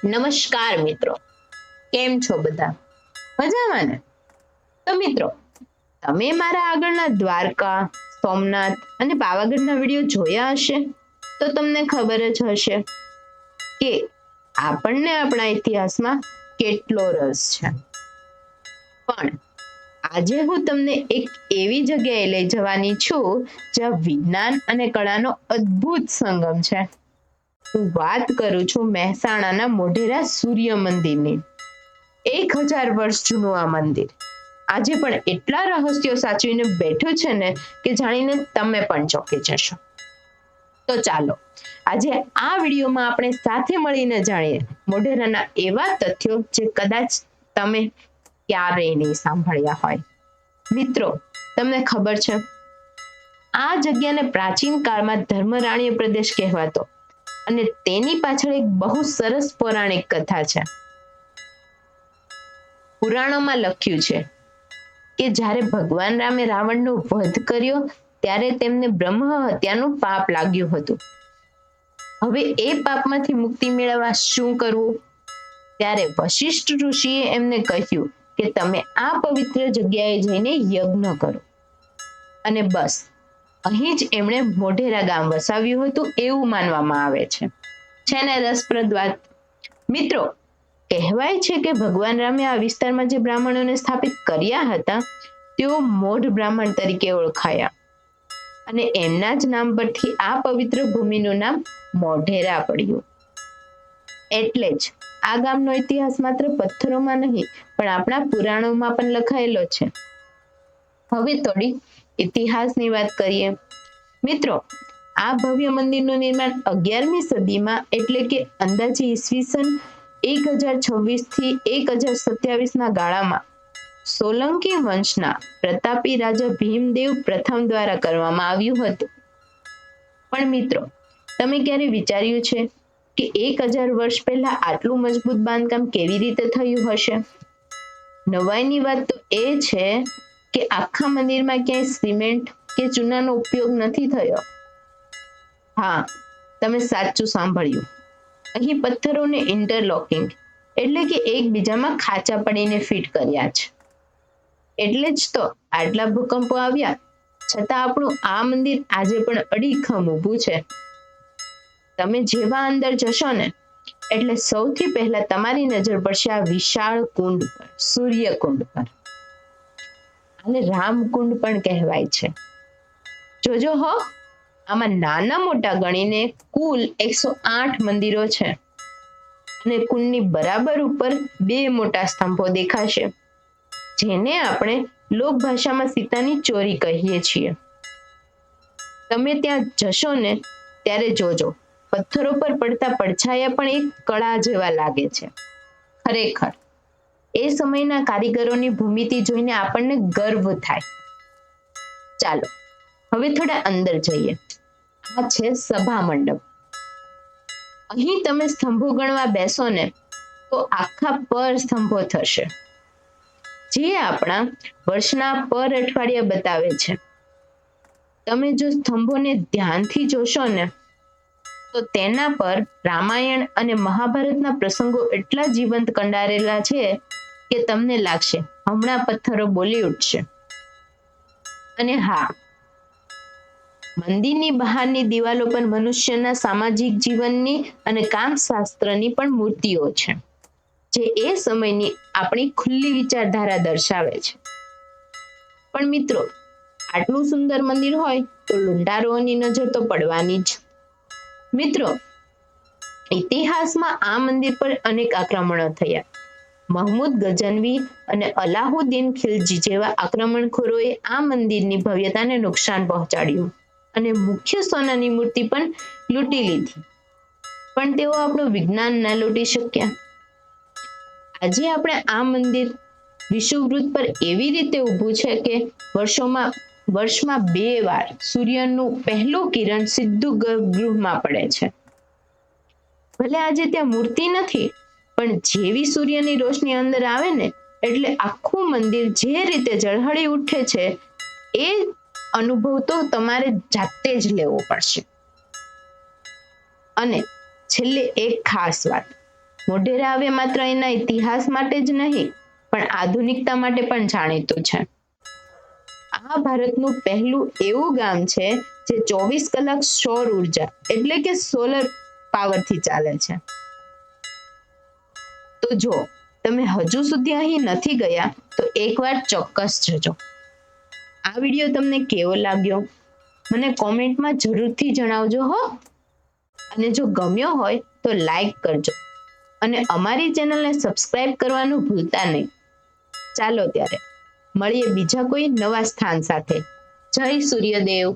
નમસ્કાર મિત્રો, કેમ છો બધા? મજામાં ને? તો મિત્રો, તમે મારા આગળના દ્વારકા, સોમનાથ અને પાવાગઢના વિડીયો જોયા હશે તો તમને ખબર જ હશે કે આપણને આપણા ઇતિહાસમાં કેટલો રસ છે. પણ આજે હું તમને એક એવી જગ્યાએ લઈ જવાની છું જ્યાં વિજ્ઞાન અને કળાનો અદ્ભુત સંગમ છે. હું વાત કરું છું મહેસાણાના મોઢેરા સૂર્ય મંદિરની. 1000 વર્ષ જૂનું આ મંદિર આજે પણ એટલા રહસ્યો સાચવીને બેઠું છે ને કે જાણીને તમે પણ ચોંકી જશો. તો ચાલો આજે આ વિડીયોમાં આપણે સાથે મળીને જાણીએ મોઢેરાના એવા તથ્યો જે કદાચ તમે ક્યારેય નહીં સાંભળ્યા હોય. મિત્રો, તમને ખબર છે આ જગ્યાને પ્રાચીન કાળમાં ધર્મરાણીય પ્રદેશ કહેવાતો અને તેની પાછળ એક બહુ સરસ પૌરાણિક કથા છે. પુરાણોમાં લખ્યું છે કે જ્યારે ભગવાન રામે રાવણનો વધ કર્યો ત્યારે તેમને બ્રહ્મ હત્યાનું પાપ લાગ્યું હતું. હવે એ પાપમાંથી મુક્તિ મેળવવા શું કરવું? ત્યારે વશિષ્ઠ ઋષિએ એમને કહ્યું કે તમે આ પવિત્ર જગ્યાએ જઈને યજ્ઞ કરો. અને બસ અહીં જ એમણે મોઢેરા ગામ વસાવ્યું હતું એવું માનવામાં આવે છે. છે ને રસપ્રદ વાત? મિત્રો, કહેવાય છે કે ભગવાન રામે આ વિસ્તારમાં જે બ્રાહ્મણોને સ્થાપિત કર્યા હતા તેઓ મોઢ બ્રાહ્મણ તરીકે ઓળખાયા અને એમના જ નામ પરથી આ પવિત્ર ભૂમિનું નામ મોઢેરા પડ્યું. એટલે જ આ ગામનો ઇતિહાસ માત્ર પથ્થરોમાં નહીં પણ આપણા પુરાણોમાં પણ લખાયેલો છે. હવે થોડી ઇતિહાસની વાત કરીએ. મિત્રો, આ ભવ્ય મંદિરનું નિર્માણ 11મી સદીમાં એટલે કે અંદાજે ઈસવીસન 1026 થી 1027 ના ગાળામાં સોલંકી વંશના પ્રતાપી રાજા ભીમદેવ પ્રથમ દ્વારા કરવામાં આવ્યું હતું. પણ મિત્રો, તમે ક્યારે વિચાર્યું છે કે 1000 વર્ષ પહેલા આટલું મજબૂત બાંધકામ કેવી રીતે થયું હશે? નવાઈની વાત તો એ છે કે આખા મંદિરમાં ક્યાંય સિમેન્ટ કે ચૂનાનો ઉપયોગ નથી થયો. હા, તમે સાચું સાંભળ્યું. અહીં પથ્થરોને ઇન્ટરલોકિંગ એટલે કે એકબીજામાં ખાંચા પડીને ફિટ કર્યા છે. એટલે જ તો આટલા ભૂકંપો આવ્યા છતાં આપણું આ મંદિર આજે પણ અડીખમ ઊભું છે. તમે જેવા અંદર જશો ને એટલે સૌથી પહેલા તમારી નજર પડશે આ વિશાળ કુંડ પર, સૂર્યકુંડ પર. આને રામકુંડ પણ કહેવાય છે. જોજો હો, આમાં નાના મોટા ગણીને કુલ 108 મંદિરો છે અને કુંડની બરાબર ઉપર 2 મોટા સ્તંભો દેખાશે જેને આપણે લોક ભાષામાં સીતાની ચોરી કહીએ છીએ. તમે ત્યાં જશો ને ત્યારે જોજો પથ્થરો પર પડતા પડછાયા પણ એક કળા જેવા લાગે છે. ખરેખર એ સમયના કારીગરોની ભૂમિતિ જોઈને આપણને ગર્વ થાય. ચાલો હવે થોડા અંદર જઈએ. આ છે સભા મંડપ. અહીં તમે સ્તંભો ગણવા બેસો ને તો આખા પર સ્તંભો થશે જે આપણા વર્ષના પર અઠવાડિયા બતાવે છે. તમે જો સ્તંભોને ધ્યાનથી જોશો ને તો તેના પર રામાયણ અને મહાભારતના પ્રસંગો એટલા જીવંત કંડારેલા છે કે તમને લાગશે હમણાં પથ્થરો બોલી ઉઠશે. અને હા, મંદિરની બહારની દિવાલો પર મનુષ્યના સામાજિક જીવનની અને કામશાસ્ત્રની પણ મૂર્તિઓ છે જે એ સમયની આપણી ખુલ્લી વિચારધારા દર્શાવે છે. પણ મિત્રો, આટલું સુંદર મંદિર હોય તો લૂંટારુઓની નજર તો પડવાની જ. મિત્રો, ઇતિહાસમાં આ મંદિર પર અનેક આક્રમણો થયા. મહમૂદ ગઝનવી અને અલાઉદ્દીન ખિલજી જેવા આક્રમણખોરોએ આ મંદિરની ભવ્યતાને નુકસાન પહોંચાડ્યું અને મુખ્ય સોનાની મૂર્તિ પણ લૂંટી લીધી. પણ તેઓ આપણું વિજ્ઞાન ન લૂંટી શક્યા. આજે આપણે આ મંદિર વિષુવવૃત્ત પર એવી રીતે ઊભું છે કે વર્ષમાં 2 વાર સૂર્યનું પહેલું કિરણ સીધું ગર્ભગૃહમાં પડે છે. ભલે આજે ત્યાં મૂર્તિ નથી પણ જેવી સૂર્યની રોશની અંદર આવે ને એટલે આખું મંદિર જે રીતે ઝળહળી ઉઠે છે એ અનુભવ તો તમારે જાતે જ લેવો પડશે. અને છેલ્લે એક ખાસ વાત, મોઢેરા હવે માત્ર એના ઇતિહાસ માટે જ નહીં પણ આધુનિકતા માટે પણ જાણીતું છે. આ ભારતનું પહેલું એવું ગામ છે જે 24 કલાક સૌર ઉર્જા એટલે કે સોલર પાવરથી ચાલે છે. તો જો તમે હજુ સુધી અહીં નથી ગયા તો એકવાર ચોક્કસ જજો. આ વિડીયો તમને કેવો લાગ્યો મને કોમેન્ટમાં જરૂરથી જણાવજો હો. અને જો ગમ્યો હોય તો લાઈક કરજો અને અમારી ચેનલને સબસ્ક્રાઇબ કરવાનું ભૂલતા નહીં. ચાલો ત્યારે મળીએ બીજા કોઈ નવા સ્થાન સાથે. જય સૂર્યદેવ.